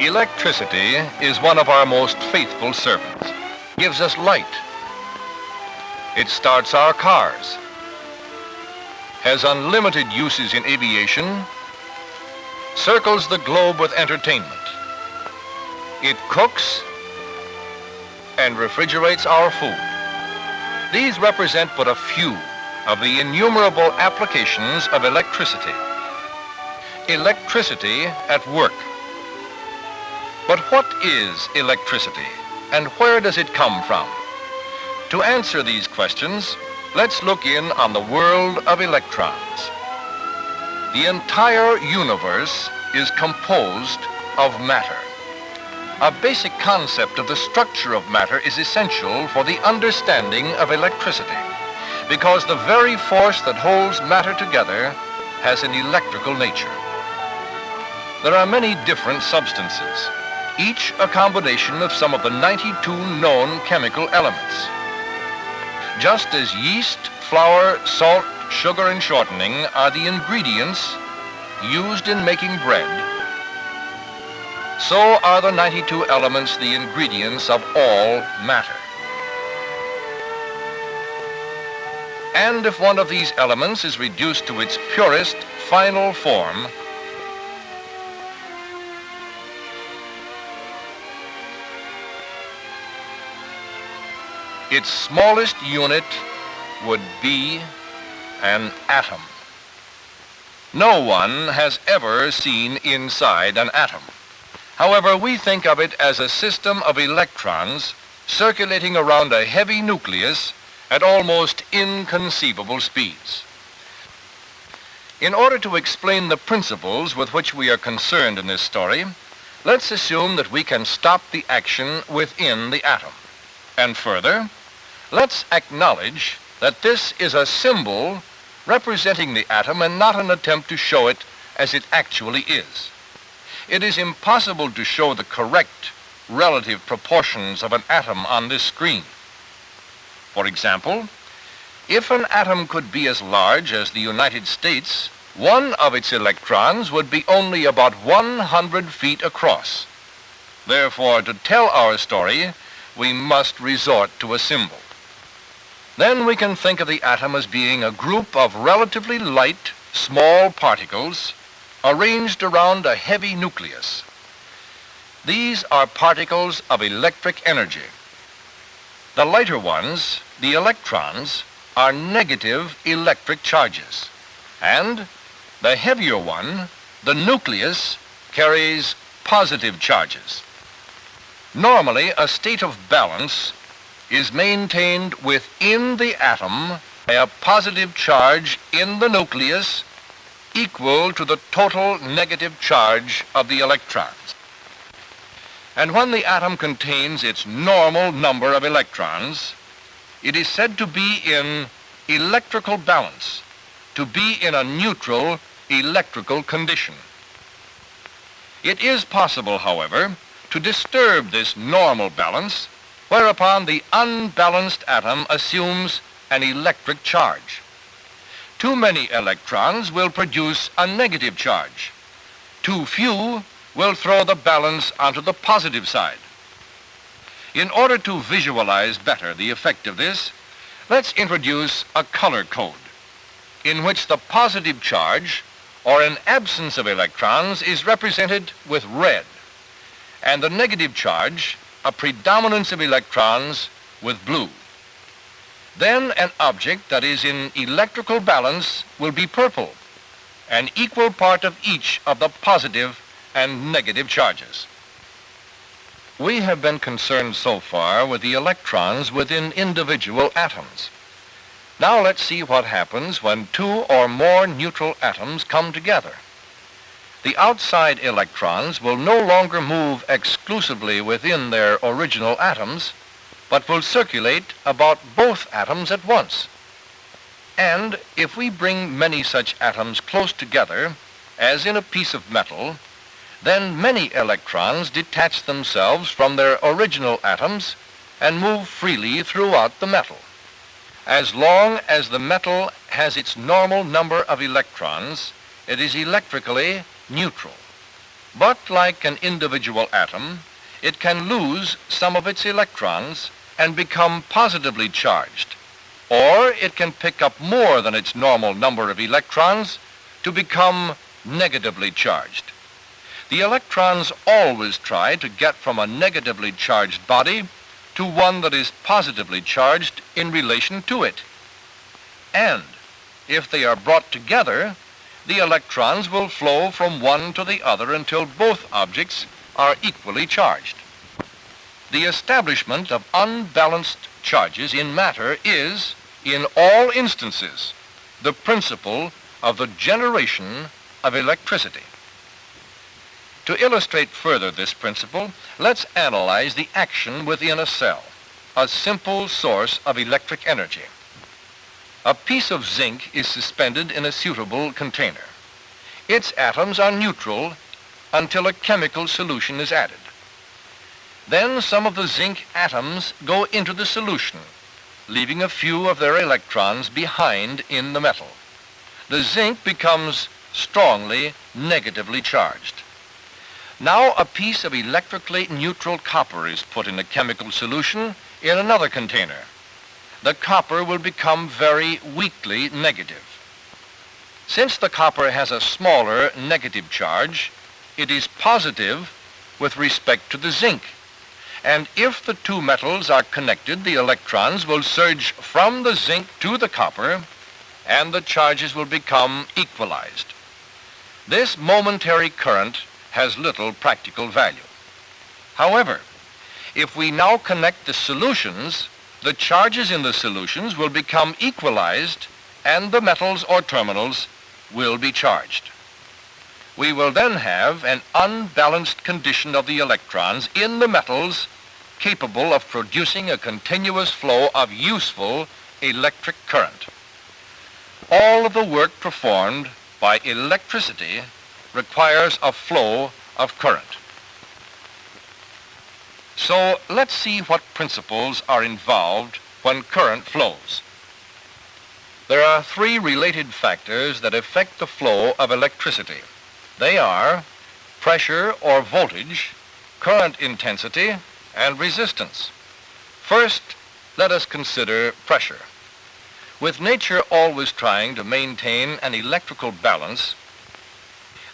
Electricity is one of our most faithful servants. Gives us light. It starts our cars. Has unlimited uses in aviation. Circles the globe with entertainment. It cooks and refrigerates our food. These represent but a few of the innumerable applications of electricity. Electricity at work. But what is electricity, and where does it come from? To answer these questions, let's look in on the world of electrons. The entire universe is composed of matter. A basic concept of the structure of matter is essential for the understanding of electricity, because the very force that holds matter together has an electrical nature. There are many different substances, each a combination of some of the 92 known chemical elements. Just as yeast, flour, salt, sugar, and shortening are the ingredients used in making bread, so are the 92 elements the ingredients of all matter. And if one of these elements is reduced to its purest, final form, its smallest unit would be an atom. No one has ever seen inside an atom. However, we think of it as a system of electrons circulating around a heavy nucleus at almost inconceivable speeds. In order to explain the principles with which we are concerned in this story, let's assume that we can stop the action within the atom. And further, let's acknowledge that this is a symbol representing the atom and not an attempt to show it as it actually is. It is impossible to show the correct relative proportions of an atom on this screen. For example, if an atom could be as large as the United States, one of its electrons would be only about 100 feet across. Therefore, to tell our story, we must resort to a symbol. Then we can think of the atom as being a group of relatively light, small particles arranged around a heavy nucleus. These are particles of electric energy. The lighter ones, the electrons, are negative electric charges, and the heavier one, the nucleus, carries positive charges. Normally, a state of balance is maintained within the atom by a positive charge in the nucleus equal to the total negative charge of the electrons. And when the atom contains its normal number of electrons, it is said to be in electrical balance, to be in a neutral electrical condition. It is possible, however, to disturb this normal balance, whereupon the unbalanced atom assumes an electric charge. Too many electrons will produce a negative charge. Too few will throw the balance onto the positive side. In order to visualize better the effect of this, let's introduce a color code in which the positive charge, or an absence of electrons, is represented with red, and the negative charge, a predominance of electrons, with blue. Then an object that is in electrical balance will be purple, an equal part of each of the positive and negative charges. We have been concerned so far with the electrons within individual atoms. Now let's see what happens when two or more neutral atoms come together. The outside electrons will no longer move exclusively within their original atoms, but will circulate about both atoms at once. And if we bring many such atoms close together, as in a piece of metal, then many electrons detach themselves from their original atoms and move freely throughout the metal. As long as the metal has its normal number of electrons, it is electrically neutral. But like an individual atom, it can lose some of its electrons and become positively charged, or it can pick up more than its normal number of electrons to become negatively charged. The electrons always try to get from a negatively charged body to one that is positively charged in relation to it. And if they are brought together, the electrons will flow from one to the other until both objects are equally charged. The establishment of unbalanced charges in matter is, in all instances, the principle of the generation of electricity. To illustrate further this principle, let's analyze the action within a cell, a simple source of electric energy. A piece of zinc is suspended in a suitable container. Its atoms are neutral until a chemical solution is added. Then some of the zinc atoms go into the solution, leaving a few of their electrons behind in the metal. The zinc becomes strongly negatively charged. Now a piece of electrically neutral copper is put in a chemical solution in another container. The copper will become very weakly negative. Since the copper has a smaller negative charge, it is positive with respect to the zinc. And if the two metals are connected, the electrons will surge from the zinc to the copper, and the charges will become equalized. This momentary current has little practical value. However, if we now connect the solutions, the charges in the solutions will become equalized, and the metals or terminals will be charged. We will then have an unbalanced condition of the electrons in the metals capable of producing a continuous flow of useful electric current. All of the work performed by electricity requires a flow of current. So let's see what principles are involved when current flows. There are three related factors that affect the flow of electricity. They are pressure or voltage, current intensity, and resistance. First, let us consider pressure. With nature always trying to maintain an electrical balance,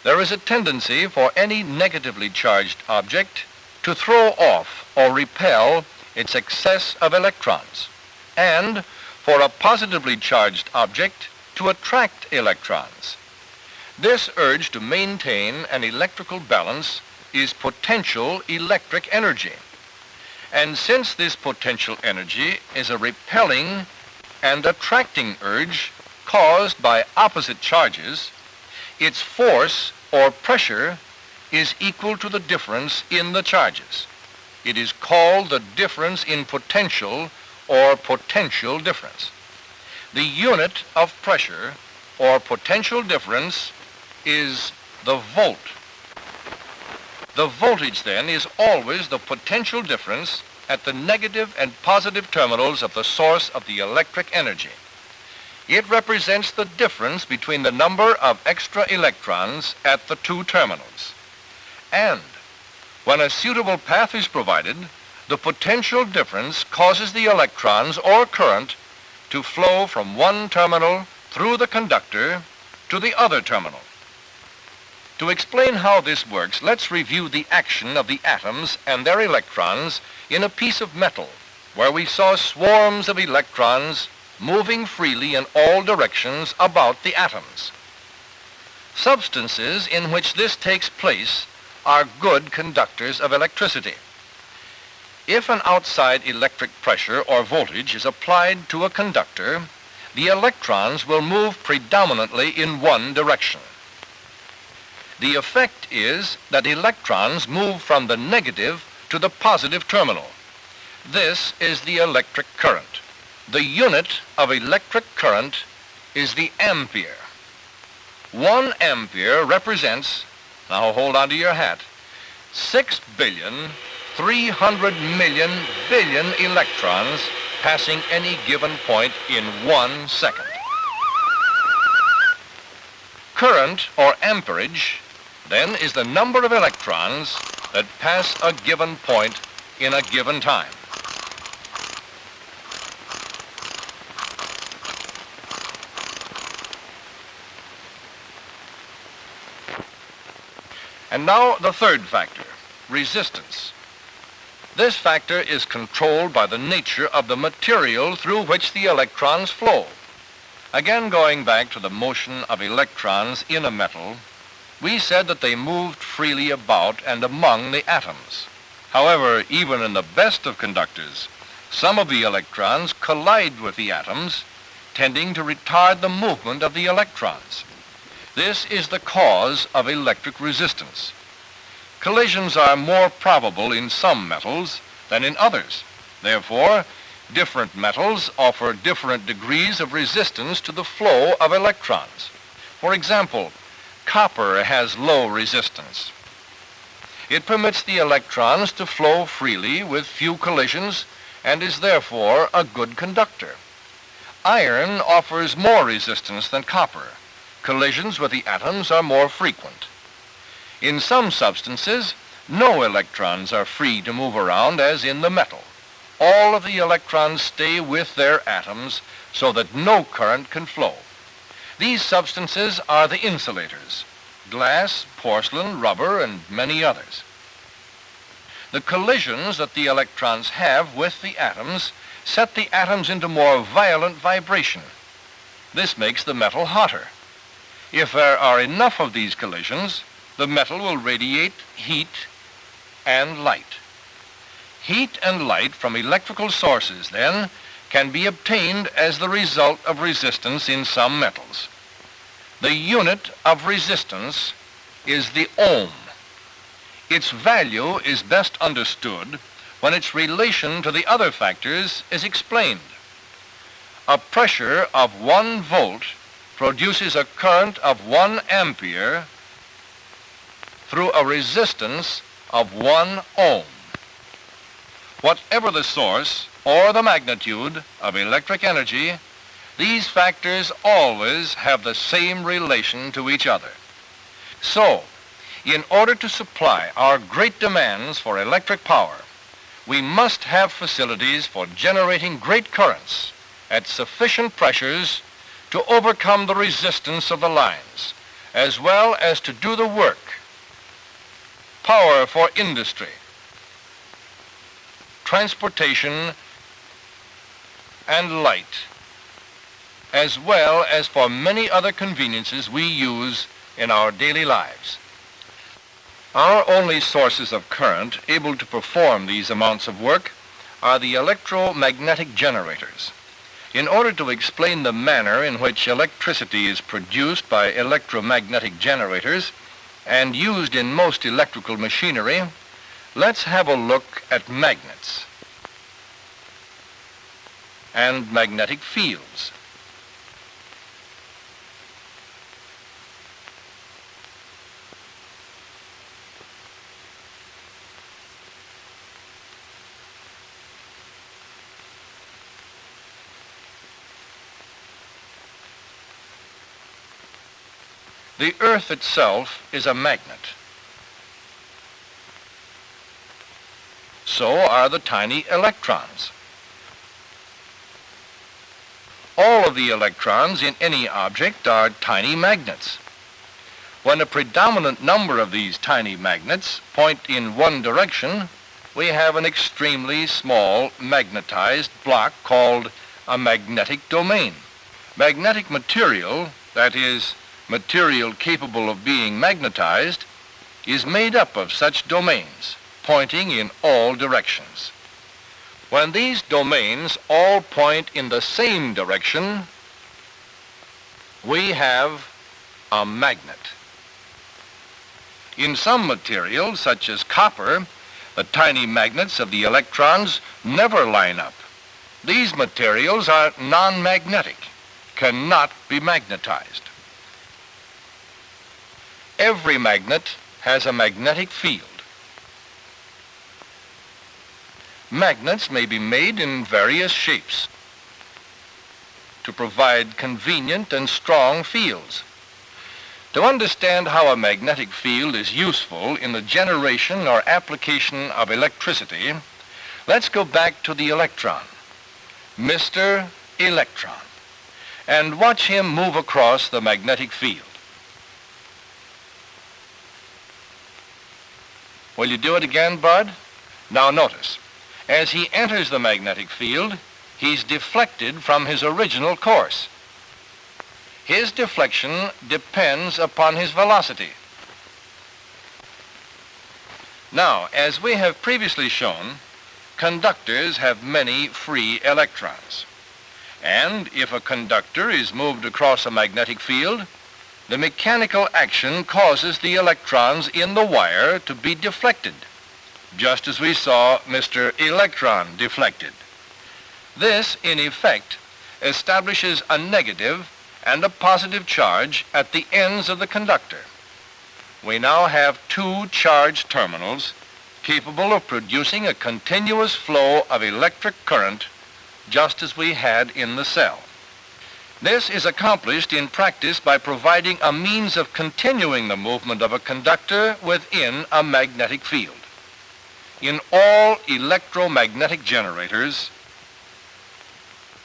there is a tendency for any negatively charged object to throw off or repel its excess of electrons, and for a positively charged object to attract electrons. This urge to maintain an electrical balance is potential electric energy. And since this potential energy is a repelling and attracting urge caused by opposite charges, its force or pressure is equal to the difference in the charges. It is called the difference in potential or potential difference. The unit of pressure or potential difference is the volt. The voltage then is always the potential difference at the negative and positive terminals of the source of the electric energy. It represents the difference between the number of extra electrons at the two terminals. And when a suitable path is provided, the potential difference causes the electrons or current to flow from one terminal through the conductor to the other terminal. To explain how this works, let's review the action of the atoms and their electrons in a piece of metal, where we saw swarms of electrons moving freely in all directions about the atoms. Substances in which this takes place are good conductors of electricity. If an outside electric pressure or voltage is applied to a conductor, the electrons will move predominantly in one direction. The effect is that electrons move from the negative to the positive terminal. This is the electric current. The unit of electric current is the ampere. 1 ampere represents, now hold on to your hat, 6,300,000,000,000,000,000 electrons passing any given point in 1 second. Current, or amperage, then, is the number of electrons that pass a given point in a given time. And now the third factor, resistance. This factor is controlled by the nature of the material through which the electrons flow. Again, going back to the motion of electrons in a metal, we said that they moved freely about and among the atoms. However, even in the best of conductors, some of the electrons collide with the atoms, tending to retard the movement of the electrons. This is the cause of electric resistance. Collisions are more probable in some metals than in others. Therefore, different metals offer different degrees of resistance to the flow of electrons. For example, copper has low resistance. It permits the electrons to flow freely with few collisions and is therefore a good conductor. Iron offers more resistance than copper. Collisions with the atoms are more frequent. In some substances, no electrons are free to move around as in the metal. All of the electrons stay with their atoms so that no current can flow. These substances are the insulators: glass, porcelain, rubber, and many others. The collisions that the electrons have with the atoms set the atoms into more violent vibration. This makes the metal hotter. If there are enough of these collisions, the metal will radiate heat and light. Heat and light from electrical sources, then, can be obtained as the result of resistance in some metals. The unit of resistance is the ohm. Its value is best understood when its relation to the other factors is explained. A pressure of 1 volt produces a current of 1 ampere through a resistance of 1 ohm. Whatever the source or the magnitude of electric energy, these factors always have the same relation to each other. So, in order to supply our great demands for electric power, we must have facilities for generating great currents at sufficient pressures to overcome the resistance of the lines, as well as to do the work. Power for industry, transportation, and light, as well as for many other conveniences we use in our daily lives. Our only sources of current able to perform these amounts of work are the electromagnetic generators. In order to explain the manner in which electricity is produced by electromagnetic generators and used in most electrical machinery, let's have a look at magnets and magnetic fields. The Earth itself is a magnet. So are the tiny electrons. All of the electrons in any object are tiny magnets. When a predominant number of these tiny magnets point in one direction, we have an extremely small magnetized block called a magnetic domain. Magnetic material, that is, material capable of being magnetized, is made up of such domains, pointing in all directions. When these domains all point in the same direction, we have a magnet. In some materials, such as copper, the tiny magnets of the electrons never line up. These materials are non-magnetic, cannot be magnetized. Every magnet has a magnetic field. Magnets may be made in various shapes to provide convenient and strong fields. To understand how a magnetic field is useful in the generation or application of electricity, let's go back to the electron, Mr. Electron, and watch him move across the magnetic field. Will you do it again, Bud? Now notice, as he enters the magnetic field, he's deflected from his original course. His deflection depends upon his velocity. Now, as we have previously shown, conductors have many free electrons. And if a conductor is moved across a magnetic field, the mechanical action causes the electrons in the wire to be deflected, just as we saw Mr. Electron deflected. This, in effect, establishes a negative and a positive charge at the ends of the conductor. We now have two charged terminals capable of producing a continuous flow of electric current, just as we had in the cell. This is accomplished in practice by providing a means of continuing the movement of a conductor within a magnetic field. In all electromagnetic generators,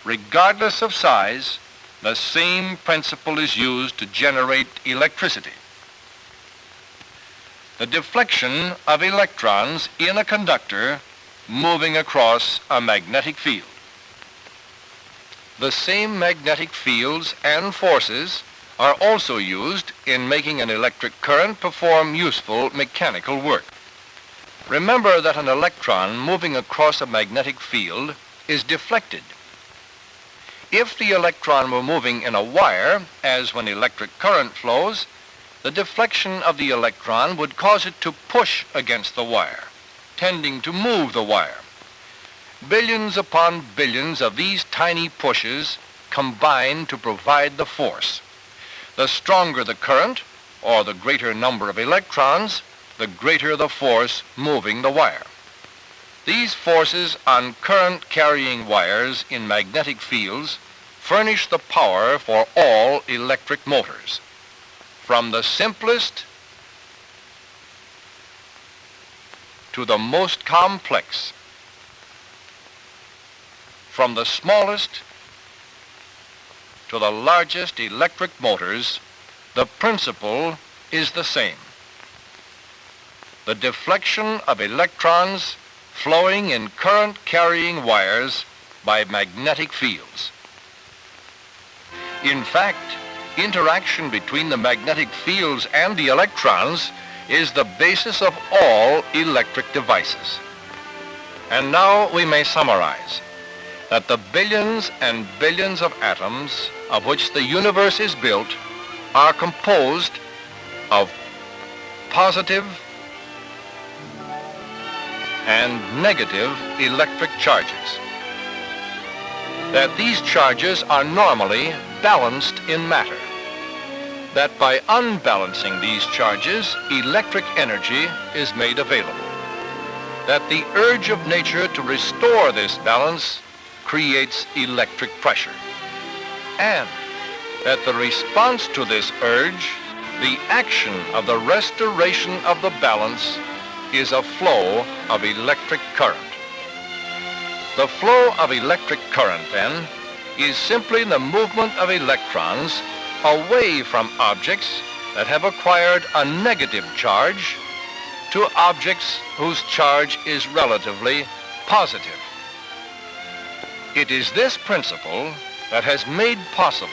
regardless of size, the same principle is used to generate electricity. The deflection of electrons in a conductor moving across a magnetic field. The same magnetic fields and forces are also used in making an electric current perform useful mechanical work. Remember that an electron moving across a magnetic field is deflected. If the electron were moving in a wire, as when electric current flows, the deflection of the electron would cause it to push against the wire, tending to move the wire. Billions upon billions of these tiny pushes combine to provide the force. The stronger the current, or the greater number of electrons, the greater the force moving the wire. These forces on current-carrying wires in magnetic fields furnish the power for all electric motors, from the simplest to the most complex, from the smallest to the largest electric motors. The principle is the same. The deflection of electrons flowing in current-carrying wires by magnetic fields. In fact, interaction between the magnetic fields and the electrons is the basis of all electric devices. And now we may summarize that the billions and billions of atoms of which the universe is built are composed of positive and negative electric charges. That these charges are normally balanced in matter. That by unbalancing these charges, electric energy is made available. That the urge of nature to restore this balance creates electric pressure. And that the response to this urge, the action of the restoration of the balance, is a flow of electric current. The flow of electric current, then, is simply the movement of electrons away from objects that have acquired a negative charge to objects whose charge is relatively positive. It is this principle that has made possible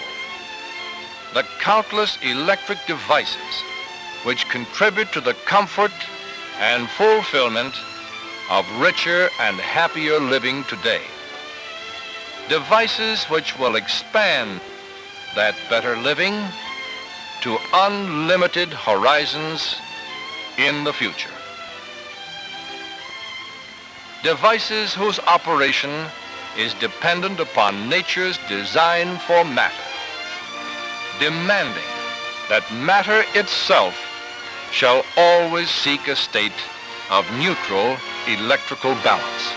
the countless electric devices which contribute to the comfort and fulfillment of richer and happier living today. Devices which will expand that better living to unlimited horizons in the future. Devices whose operation is dependent upon nature's design for matter, demanding that matter itself shall always seek a state of neutral electrical balance.